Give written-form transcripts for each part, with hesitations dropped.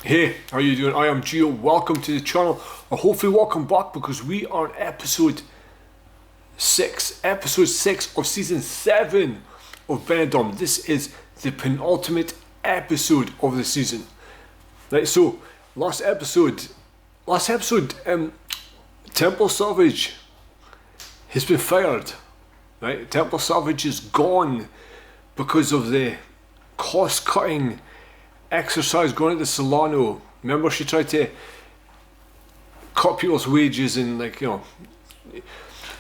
Hey, how you doing? I am Geoff. Welcome to the channel, or hopefully welcome back, because we are on episode 6 of season 7 of Benidorm. This is the penultimate episode of the season. Right, so last episode, Temple Savage has been fired. Right, Temple Savage is gone because of the cost-cutting exercise going into Solana. Remember, she tried to cut people's wages and, like, you know,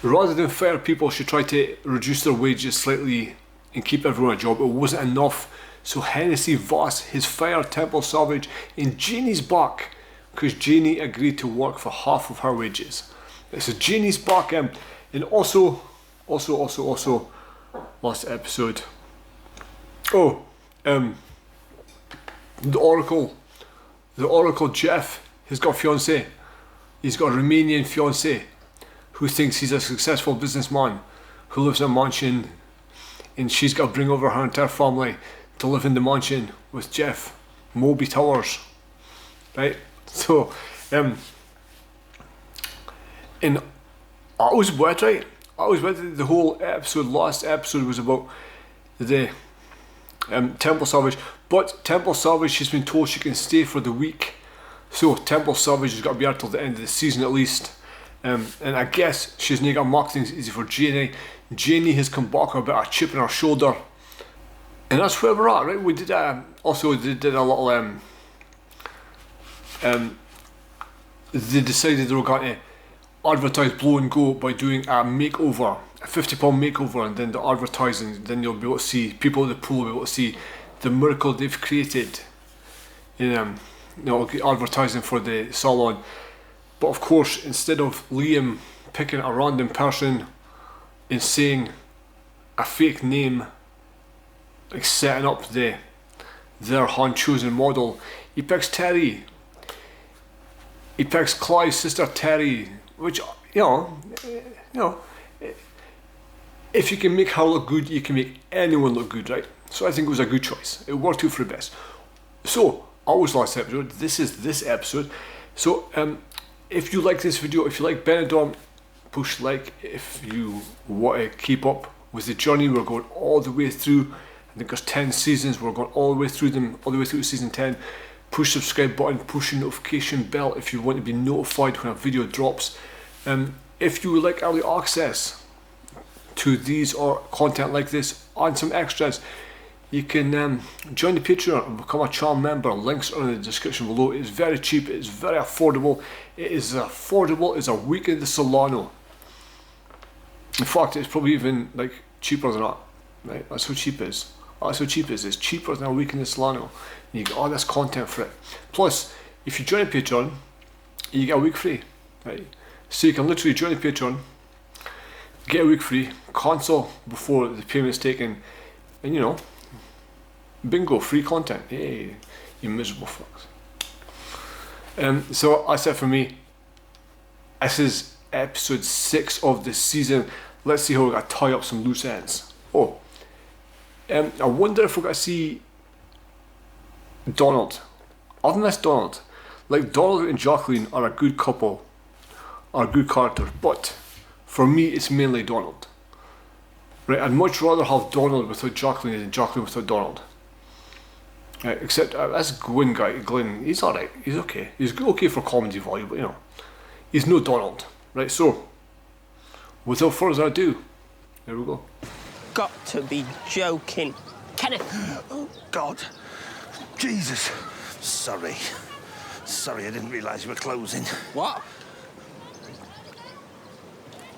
rather than fire people, she tried to reduce their wages slightly and keep everyone a job. It wasn't enough, so Hennessy Voss has fired Temple Savage, and Janie's back because Janie agreed to work for half of her wages. So Janie's back, and also last episode. The Oracle Geoff has got a fiancée. He's got a Romanian fiancée who thinks he's a successful businessman who lives in a mansion, and she's got to bring over her entire family to live in the mansion with Geoff. Moby Towers. Right? So, and I was wet, right? I was wet. The whole episode, last episode, was about the Temple Savage, but Temple Savage, she's been told she can stay for the week, so Temple Savage has got to be out till the end of the season at least, and I guess she's not got marketing easy for Janie. Janie has come back with a bit of a chip on her shoulder, and that's where we're at, right? We did also did a little they decided they were going to advertise Blow and Go by doing a makeover, a £50 makeover, and then the advertising, then you'll be able to see, people at the pool will be able to see the miracle they've created in advertising for the salon. But of course, instead of Liam picking a random person and saying a fake name, like setting up their hand-chosen model, he picks Terry. He picks Clive's sister Terry, which, you know, if you can make her look good, you can make anyone look good, right? So I think it was a good choice. It worked out for the best. So, I was last episode, this is this episode. So, if you like this video, if you like Benidorm, push like. If you want to keep up with the journey, we're going all the way through. I think there's 10 seasons, we're going all the way through them, all the way through season 10. Push subscribe button, push the notification bell if you want to be notified when a video drops. If you would like early access to these or content like this and some extras, you can join the Patreon and become a channel member. Links are in the description below. It's very cheap, it's very affordable. It is as affordable as a week in the Solana. In fact, it's probably even like cheaper than that. Right? That's how cheap it is. That's how cheap it is. It's cheaper than a week in the Solana. You get all this content for it. Plus, if you join a Patreon, you get a week free. Right? So you can literally join a Patreon, get a week free, cancel before the payment's taken, and you know, bingo, free content. Hey, you miserable fucks. So that's it for me. This is episode 6 of the season. Let's see how we got to tie up some loose ends. I wonder if we're going to see Donald. I've missed Donald. Like, Donald and Jacqueline are a good couple, are a good character, but for me it's mainly Donald. Right, I'd much rather have Donald without Jacqueline than Jacqueline without Donald. Right, except that's Glenn guy. Glenn, he's alright. He's okay. He's okay for comedy value, but you know, he's no Donald. Right, so without further ado, there we go. Got to be joking. Kenneth! Oh, God. Jesus. Sorry, I didn't realise you were closing. What?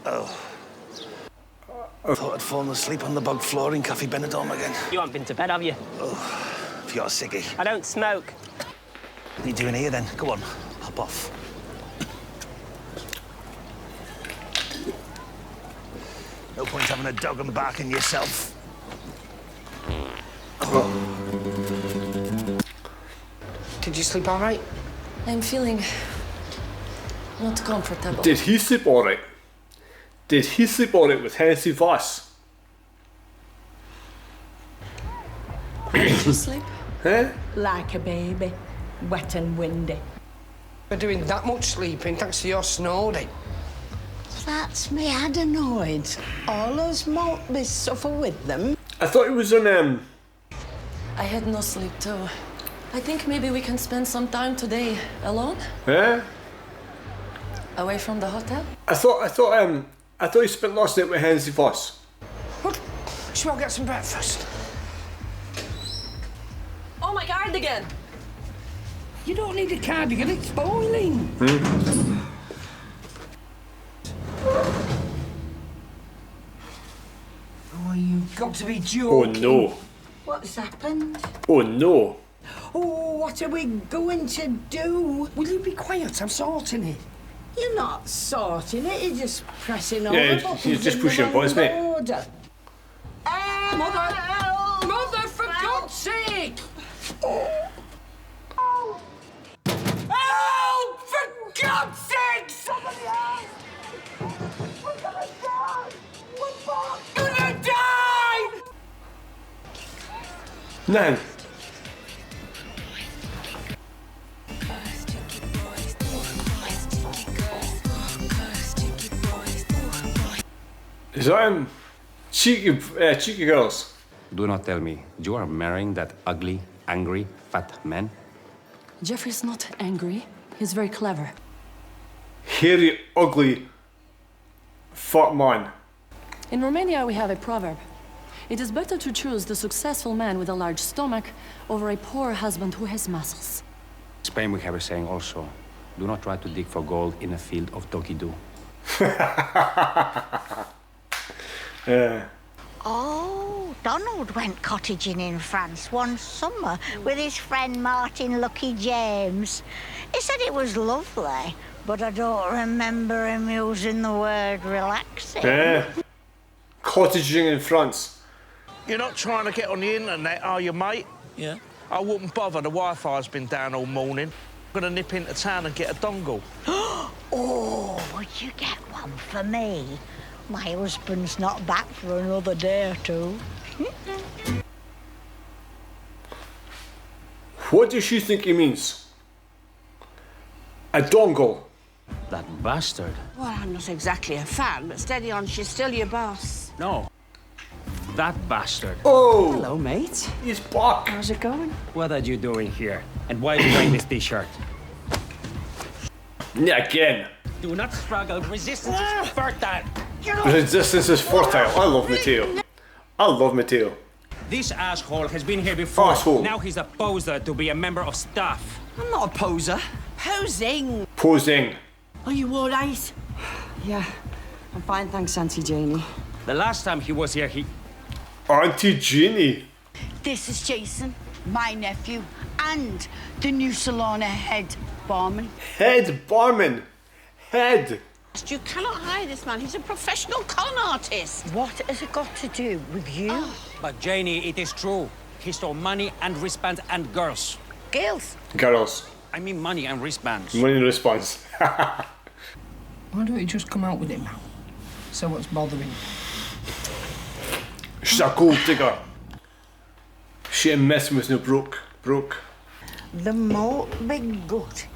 Oh. I thought I'd fallen asleep on the bog floor in Cafe Benidorm again. You haven't been to bed, have you? Oh, if you're a ciggy. I don't smoke. What are you doing here then? Go on, hop off. No point having a dog and barking yourself. Did you sleep all right? I'm feeling not comfortable. Did he sleep alright? Did he sleep alright with Hennessy Voss? Did you sleep? Huh? Like a baby. wet and windy. We're doing that much sleeping thanks to your snoring. That's me adenoids. All us maltbys suffer with them. I thought it was on I had no sleep too. I think maybe we can spend some time today alone, eh? away from the hotel. I thought you spent last night with Hensley Voss. What? Shall we get some breakfast? Oh, my cardigan! You don't need a cardigan, it's boiling. Oh, you've got to be joking. Oh no. What's happened? Oh no. Oh, what are we going to do? Will you be quiet? I'm sorting it. You're not sorting it, you're just pressing all Yeah, the buttons you're just in pushing the buttons, wrong mate. order. Mother! Mother, for God's sake! Oh, for God's sake! Somebody else! We're gonna die! We're both gonna die! Now. Is that cheeky girls? Do not tell me you are marrying that ugly, angry, fat man. Jeffrey's not angry. He's very clever. Hairy, ugly, fat man. In Romania, we have a proverb. It is better to choose the successful man with a large stomach over a poor husband who has muscles. In Spain we have a saying also. Do not try to dig for gold in a field of doggy-doo. Yeah. Oh, Donald went cottaging in France one summer with his friend Martin Lucky James. He said it was lovely, but I don't remember him using the word relaxing. Yeah. Cottaging in France. You're not trying to get on the internet, are you, mate? Yeah. I wouldn't bother. The Wi-Fi's been down all morning. I'm gonna nip into town and get a dongle. Oh, would you get one for me? My husband's not back for another day or two. What does she think he means? A dongle. That bastard. Well, I'm not exactly a fan, but steady on, she's still your boss. No. That bastard. Oh! Hello, mate. He's back. How's it going? What are you doing here? And why are you wearing this t-shirt? Yeah, again. Do not struggle. Resistance is fertile. Resistance is fertile. I love Matteo. I love Matteo. This asshole has been here before. Asshole. Now he's a poser to be a member of staff. I'm not a poser. Posing. Posing. Are you all right? Yeah, I'm fine, thanks, Auntie Janie. The last time he was here, he... Auntie Jeannie. This is Jason, my nephew, and the new Solana head barman. Head barman. Head. You cannot hire this man. He's a professional con artist. What has it got to do with you? But Janie, it is true. He stole money and wristbands and girls. Girls. Girls. I mean money and wristbands. Money in response. Why don't you just come out with it now? So what's bothering you? She's a gold digger. She ain't messing with no broke. The malt big gut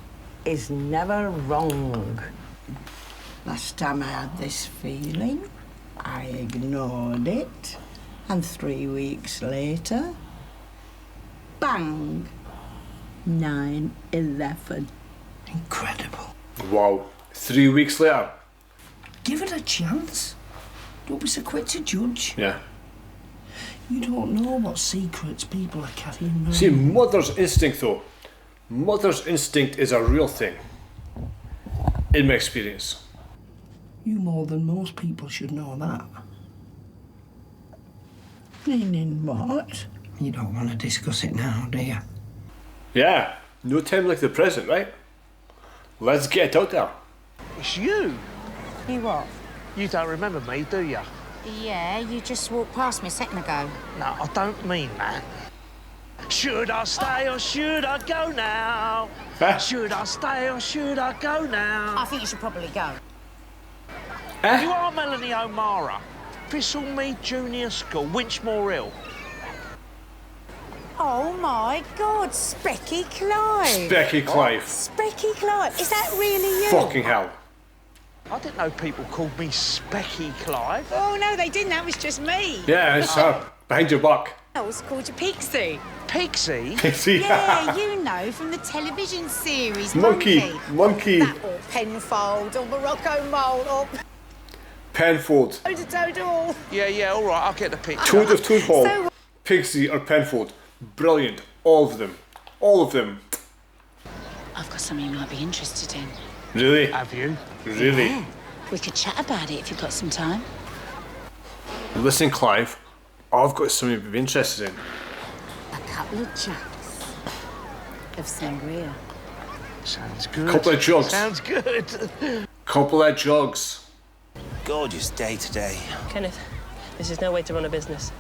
is never wrong. Last time I had this feeling, I ignored it, and 3 weeks later, bang, 9/11. Incredible. Wow. 3 weeks later. Give it a chance. Don't be so quick to judge. Yeah. You don't know what secrets people are carrying around. See, mother's instinct though. Mother's instinct is a real thing. In my experience. You more than most people should know that. Meaning what? You don't want to discuss it now, do you? Yeah. No time like the present, right? Let's get out there. It's you. You what? You don't remember me, do you? Yeah, you just walked past me a second ago. No, I don't mean that. Should I stay or should I go now? Huh? Should I stay or should I go now? I think you should probably go. You are Melanie O'Mara. Thistle me Junior School, Winchmore Hill. Oh my God, Specky Clive. Specky Clive. Specky Clive. Is that really you? Fucking hell. I didn't know people called me Specky Clive. Oh no, they didn't. That was just me. Yeah, it's her. Behind your back. I was called you Pixie. Pixie? See? Yeah, you know, from the television series Monkey. That or Penfold or Morocco Mole or Penfold. Toad all. Yeah, all right, I'll get the picture. Toad of Toad Hall. Pixie or Penfold. Brilliant. All of them. All of them. I've got something you might be interested in. Really? Have you? Really? Yeah. We could chat about it if you've got some time. Listen, Clive. I've got something to be interested in. A couple of jugs of sangria. Sounds good. Couple of jugs. Sounds good. Couple of jugs. Gorgeous day today. Kenneth, this is no way to run a business.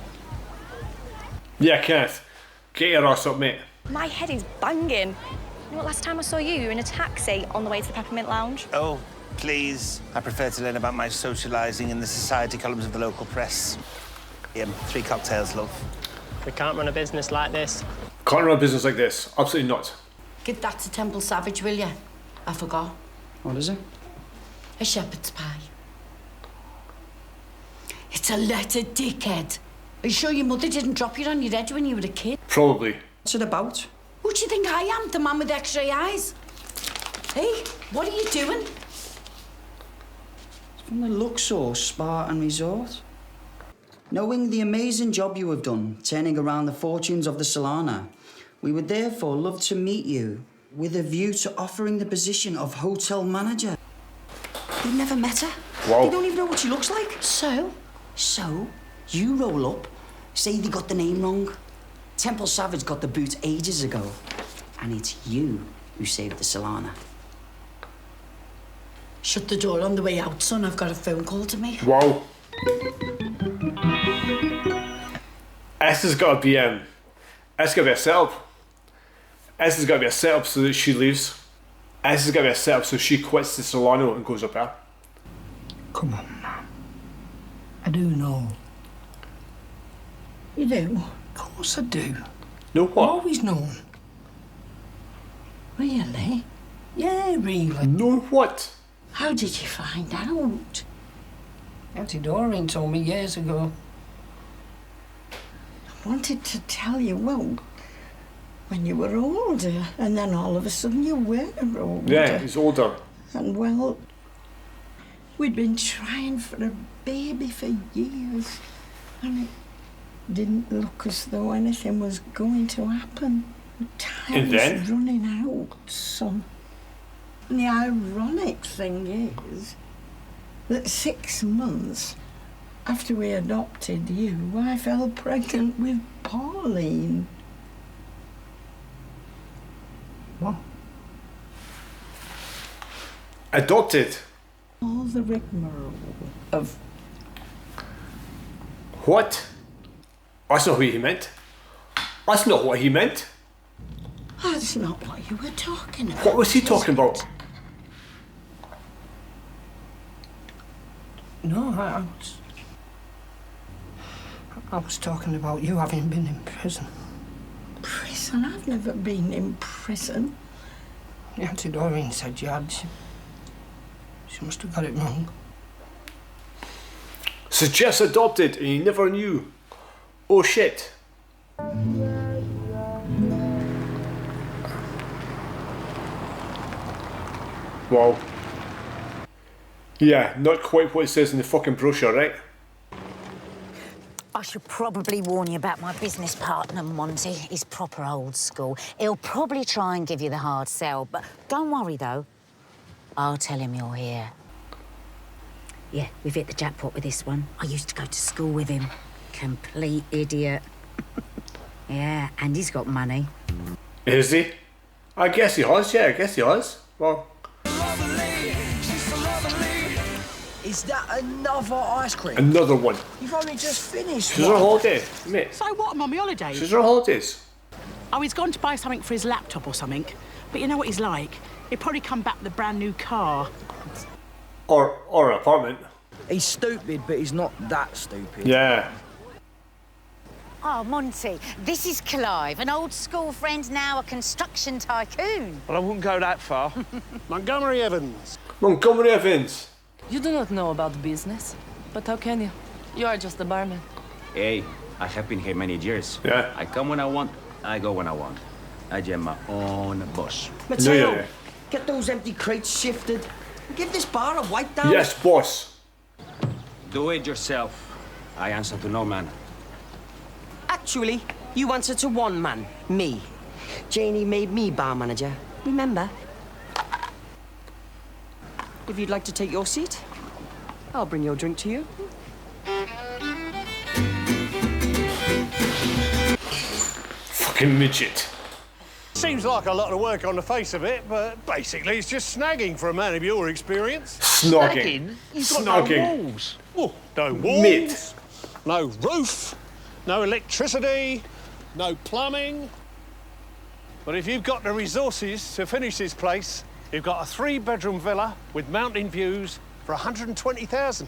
Yeah, Kenneth. Get your ass up, mate. My head is banging. You know what, last time I saw you, you were in a taxi on the way to the Peppermint Lounge. Oh, please. I prefer to learn about my socialising in the society columns of the local press. 3 cocktails, love. We can't run a business like this. Can't run a business like this. Absolutely not. Give that to Temple Savage, will you? I forgot. What is it? A shepherd's pie. It's a letter, dickhead. Are you sure your mother didn't drop you on your head when you were a kid? Probably. What's it about? Who do you think I am, the man with X-ray eyes? Hey, what are you doing? It's from the Luxor Spa and Resort. Knowing the amazing job you have done, turning around the fortunes of the Solana, we would therefore love to meet you with a view to offering the position of hotel manager. You've never met her? Wow. You don't even know what she looks like? So, you roll up, say they got the name wrong. Temple Savage got the boot ages ago, and it's you who saved the Solana. Shut the door on the way out, son. I've got a phone call to make. Wow. S has got to be S has got to be a setup. S has got to be a setup so that she leaves. S has got to be a setup so she quits the Solano and goes up there. Come on, man. I do know. You do? Of course I do. No what? Always known. Really? Yeah, really. No what? How did you find out? Auntie Noreen told me years ago. I wanted to tell you, well, when you were older, and then all of a sudden you were older. Yeah, he's older. And well, we'd been trying for a baby for years, and it didn't look as though anything was going to happen. Time was running out, son. And the ironic thing is that 6 months after we adopted you, I fell pregnant with Pauline. What? Adopted? All the rigmarole of... What? That's not what he meant. That's not what he meant. That's not what you were talking about. What was he talking about? No, I was talking about you having been in prison. Prison? I've never been in prison. Auntie Doreen said you had. She must have got it wrong. So Jeff's adopted and he never knew. Oh shit. Wow. Yeah, not quite what it says in the fucking brochure, right? I should probably warn you about my business partner, Monty. He's proper old school. He'll probably try and give you the hard sell, but don't worry, though. I'll tell him you're here. Yeah, we've hit the jackpot with this one. I used to go to school with him. Complete idiot. Yeah, and he's got money. Is he? I guess he has, yeah, I guess he has. Well... Is that another ice cream? Another one. You've only just finished. She's on holiday, mate. So what? I'm on my holidays. She's on holidays. Oh, he's gone to buy something for his laptop or something. But you know what he's like? He'll probably come back with a brand new car. Or an apartment. He's stupid, but he's not that stupid. Yeah. Oh, Monty, this is Clive, an old school friend, now a construction tycoon. Well, I wouldn't go that far. Montgomery Evans. Montgomery Evans. You do not know about business, but how can you? You are just a barman. Hey, I have been here many years. Yeah. I come when I want, I go when I want. I am my own boss. Mateo, get those empty crates shifted. Give this bar a wipe down. Yes, boss. Do it yourself. I answer to no man. Actually, you answer to one man, me. Janie made me bar manager, remember? If you'd like to take your seat, I'll bring your drink to you. Fucking midget. Seems like a lot of work on the face of it, but basically it's just snagging for a man of your experience. Snogging. You've got Snogging. no walls. Oh, no walls. Mid. No roof. No electricity. No plumbing. But if you've got the resources to finish this place, you've got a 3-bedroom villa with mountain views for 120,000.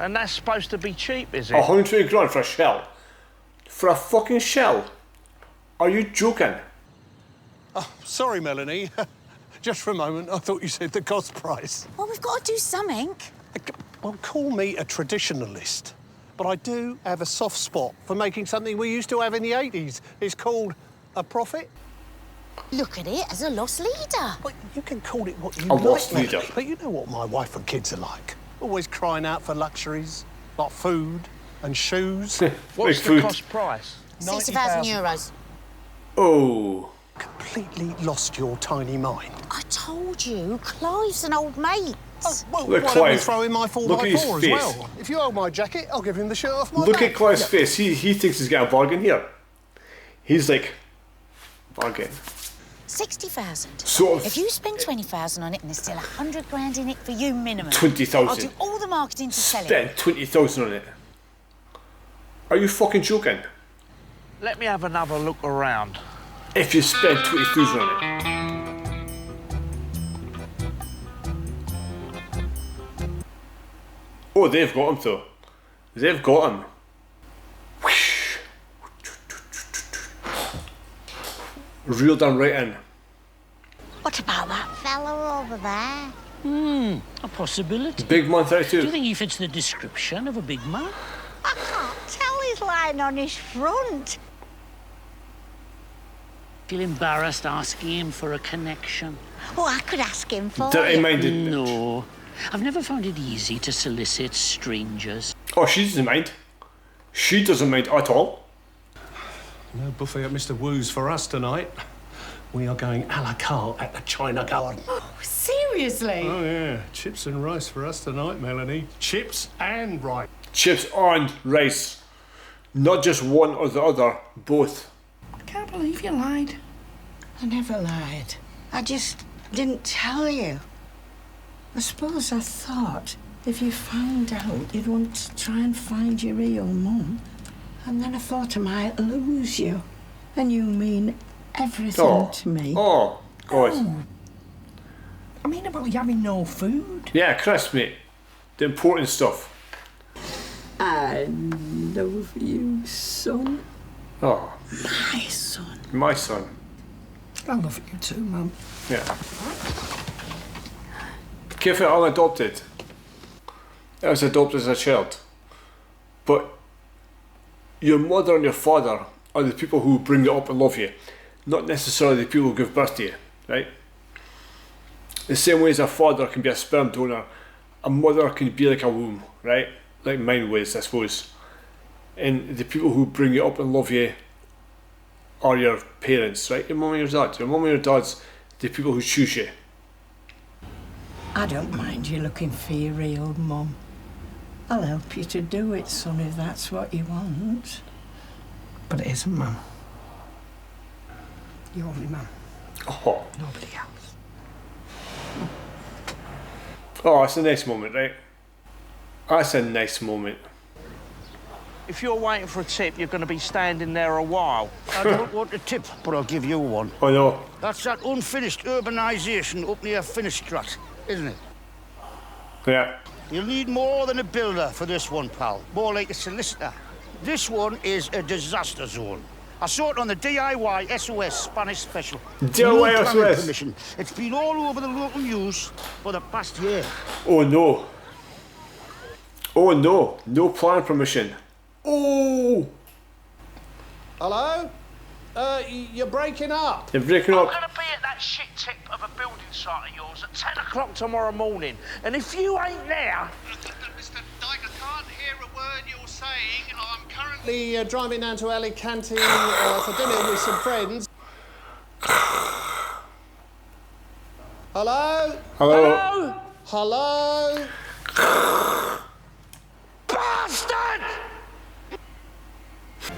And that's supposed to be cheap, is it? 120 grand for a shell. For a fucking shell? Are you joking? Oh, sorry, Melanie. Just for a moment, I thought you said the cost price. Well, we've got to do something. Well, call me a traditionalist, but I do have a soft spot for making something we used to have in the 80s. It's called a profit. Look at it as a lost leader. Well, you can call it what you A like, lost Melanie, leader. but you know what my wife and kids are like. Always crying out for luxuries, like food and shoes. What's the cost price? 60,000 euros. Oh. Completely lost your tiny mind. I told you, Clive's an old mate. Oh, well, Look, why don't we Clive, throw in my look at his 4x4 as face. well? If you hold my jacket, I'll give him the shirt off my Look back. at Clive's face. He thinks he's got a bargain here. He's like, bargain. 60,000. Sort of- If you spend 20,000 on it and there's still 100 grand in it for you minimum. 20,000. I'll do all the marketing to sell it. Spend 20,000 on it. Are you fucking joking? Let me have another look around. If you spend 20,000 on it. Oh, they've got him though. They've got him. Reeled him right in. What about that fella over there? A possibility. Big man 32. Do you think he fits the description of a big man? I can't tell he's lying on his front. Feel embarrassed asking him for a connection? Oh, I could ask him for Dirty you. minded. No. I've never found it easy to solicit strangers. Oh, she doesn't mind. She doesn't mind at all. No buffet at Mr. Wu's for us tonight. We are going a la carte at the China Garden. Seriously? Oh, yeah. Chips and rice for us tonight, Melanie. Chips and rice. Chips and rice. Not just one or the other, both. I can't believe you lied. I never lied. I just didn't tell you. I suppose I thought if you found out, you'd want to try and find your real mum. And then I thought I might lose you. And you mean everything to me. Oh, God. Oh. I mean about you having no food. Yeah, Chris, mate. The important stuff. I love you, son. Oh. My son. My son. I love you too, Mum. Yeah. Careful, I'm adopted. I was adopted as a child. But your mother and your father are the people who bring you up and love you, not necessarily the people who give birth to you, right? The same way as a father can be a sperm donor, a mother can be like a womb, right? Like mine was, I suppose. And the people who bring you up and love you are your parents, right? Your mum and your dad. Your mum and your dad's the people who choose you. I don't mind you looking for your real mum. I'll help you to do it, son, if that's what you want. But it isn't, Mum. You're only Mum. Oh. Nobody else. Oh, that's a nice moment, right? That's a nice moment. If you're waiting for a tip, you're going to be standing there a while. I don't want a tip, but I'll give you one. I know. That's that unfinished urbanisation up near Finistrat, isn't it? Yeah. You'll need more than a builder for this one, pal. More like a solicitor. This one is a disaster zone. I saw it on the DIY SOS Spanish special. DIY No planning SOS. permission. It's been all over the local news for the past year. Oh no. Oh no. No planning permission. Oh. Hello? You're breaking up. You're breaking up. I'm going to be at that shit tip of a building site of yours at 10 o'clock tomorrow morning. And if you ain't there... Mr. Dyke, I can't hear a word you're saying. I'm currently driving down to Alicante for dinner with some friends. Hello? Hello? Hello? Hello? Bastard!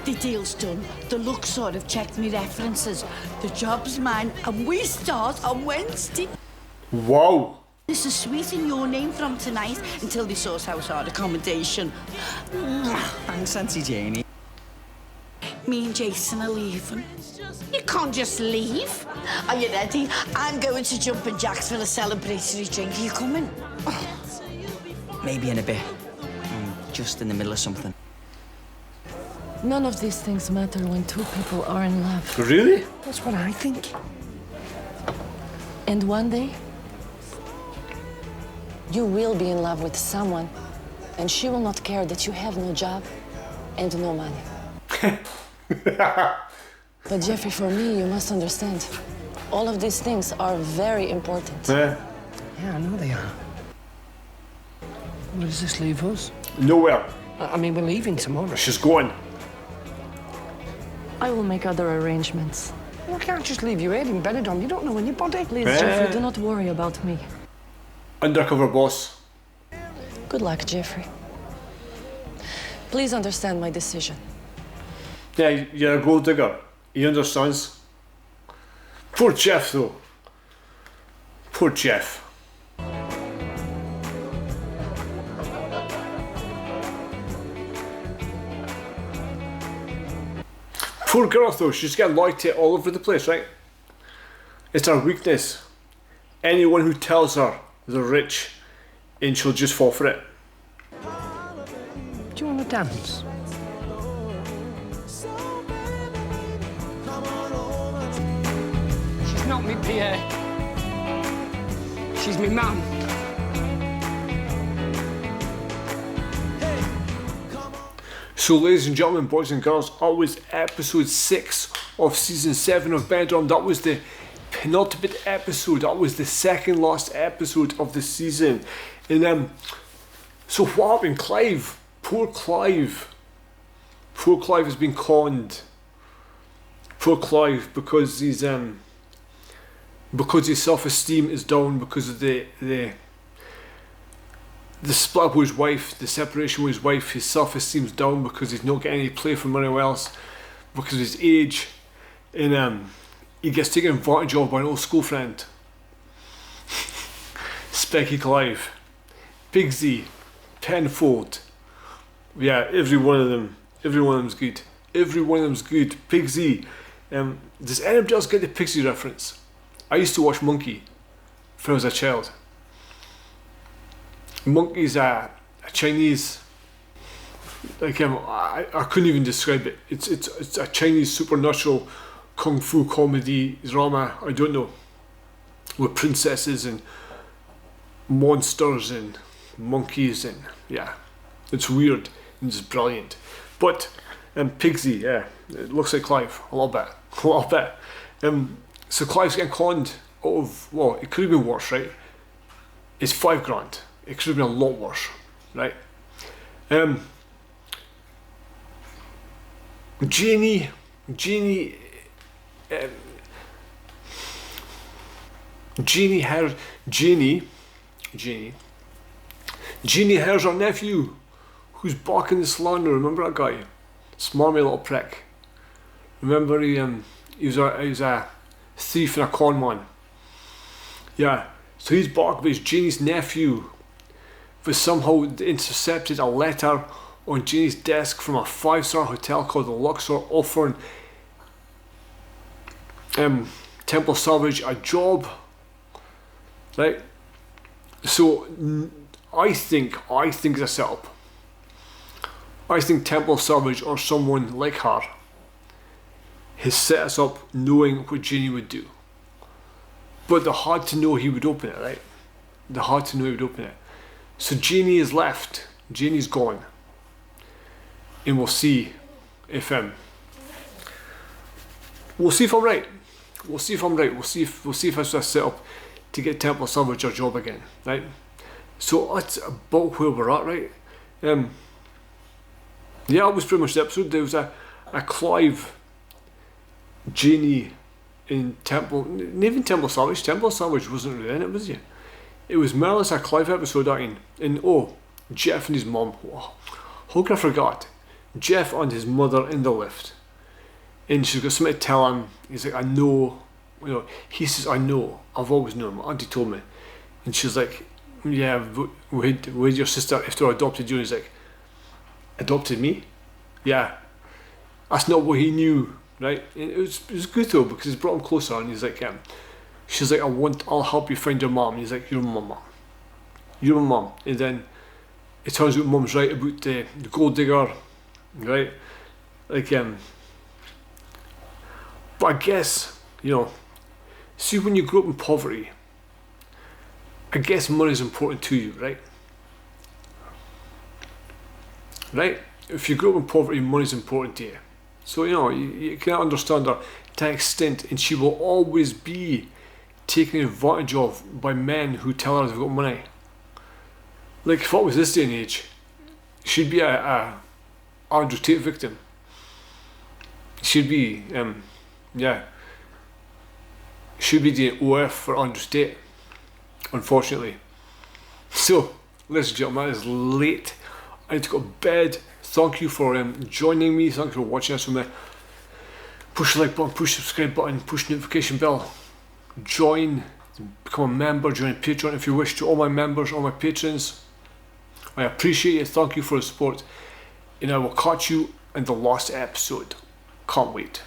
The deal's done. The look sort of checked me references. The job's mine, and we start on Wednesday. Wow. This is sweet in your name from tonight until they sort out our accommodation. Thanks, Auntie Janie. Me and Jason are leaving. You can't just leave. Are you ready? I'm going to Jumpin' Jack's for a celebratory drink. Are you coming? Maybe in a bit. I'm just in the middle of something. None of these things matter when two people are in love. Really? That's what I think. And one day, you will be in love with someone, and she will not care that you have no job and no money. But Jeffrey, for me, you must understand, all of these things are very important. Yeah. Yeah, I know they are. Where does this leave us? Nowhere. I mean, we're leaving tomorrow. She's going. I will make other arrangements. Well, I can't just leave you here in Benidorm. You don't know when your body. Please, Jeffrey, do not worry about me. Undercover boss. Good luck, Jeffrey. Please understand my decision. Yeah, you're a gold digger. He understands. Poor Geoff, though. Poor Geoff. Poor girl, though. She's getting loyalty all over the place, right? It's her weakness. Anyone who tells her they're rich, and she'll just fall for it. Do you want to dance? She's not me, Pierre. She's me mum. So, ladies and gentlemen, boys and girls, that was episode 6 of season 7 of Benidorm. That was the penultimate episode. That was the second last episode of the season. And so what happened? Clive, poor Clive. Poor Clive has been conned. Poor Clive, because his self-esteem is down because of the split up with his wife, the separation with his wife. His self-esteem's down because he's not getting any play from anyone else because of his age, and he gets taken advantage of by an old school friend. Specky Clive, Pigsy, Penfold. Yeah, every one of them's good. Every one of them's good. Pigsy. Does anybody else get the Pigsy reference? I used to watch Monkey when I was a child. Monkey's a Chinese, like I couldn't even describe it. It's a Chinese supernatural kung fu comedy drama. I don't know, with princesses and monsters and monkeys, and yeah, it's weird and it's brilliant. But Pigsy, yeah, it looks like Clive a little bit. So Clive's getting conned out of, well, it could have been worse, right? It's $5,000. It could have been a lot worse, right? Jeannie has her nephew who's barking the slander. Remember that guy? Smarmy little prick. Remember he was a thief and a con man. Yeah, so he's barking, but it's Jeannie's nephew was somehow intercepted a letter on Jeannie's desk from a 5-star hotel called the Luxor offering Temple Salvage a job, right? So I think it's a setup. I think Temple Savage or someone like her has set us up knowing what Jeannie would do. But they're hard to know he would open it, right? They're hard to know he would open it. So Jeannie is left. Jeannie's gone. And we'll see if we'll see if I'm right. We'll see if I'm right. We'll see if it's just set up to get Temple Savage her job again, right? So that's about where we're at, right? Yeah, that was pretty much the episode. There was a Clive, Jeannie, in Temple, not even Temple Savage. Temple Savage wasn't really in it, was he? It was more or less a Clive episode, and Geoff and his mum. How could I forgot? Geoff and his mother in the lift, and she's got something to tell him. He's like, I know, he says, I know, I've always known, my auntie told me. And she's like, yeah, with your sister after I adopted you. And he's like, adopted me? Yeah. That's not what he knew, right? And it was good though, because it's brought him closer, and he's like, she's like, I'll help you find your mom. And he's like, you're my mom. You're my mom. And then it turns out mum's right about the gold digger, right? Like, but I guess, see, when you grow up in poverty, I guess money's important to you, right? Right? If you grow up in poverty, money's important to you. So, you can understand her to an extent, and she will always be taken advantage of by men who tell her they've got money. Like, if it was this day and age, she'd be a Andrew Tate victim. She'd be, she'd be the OF for Andrew Tate, unfortunately. So, ladies and gentlemen, it is late. I need to go to bed. Thank you for joining me. Thank you for watching this with me. Push the like button, push the subscribe button, push the notification bell. Join, become a member, join Patreon if you wish. To all my members, all my patrons, I appreciate it. Thank you for the support. And I will catch you in the last episode. Can't wait.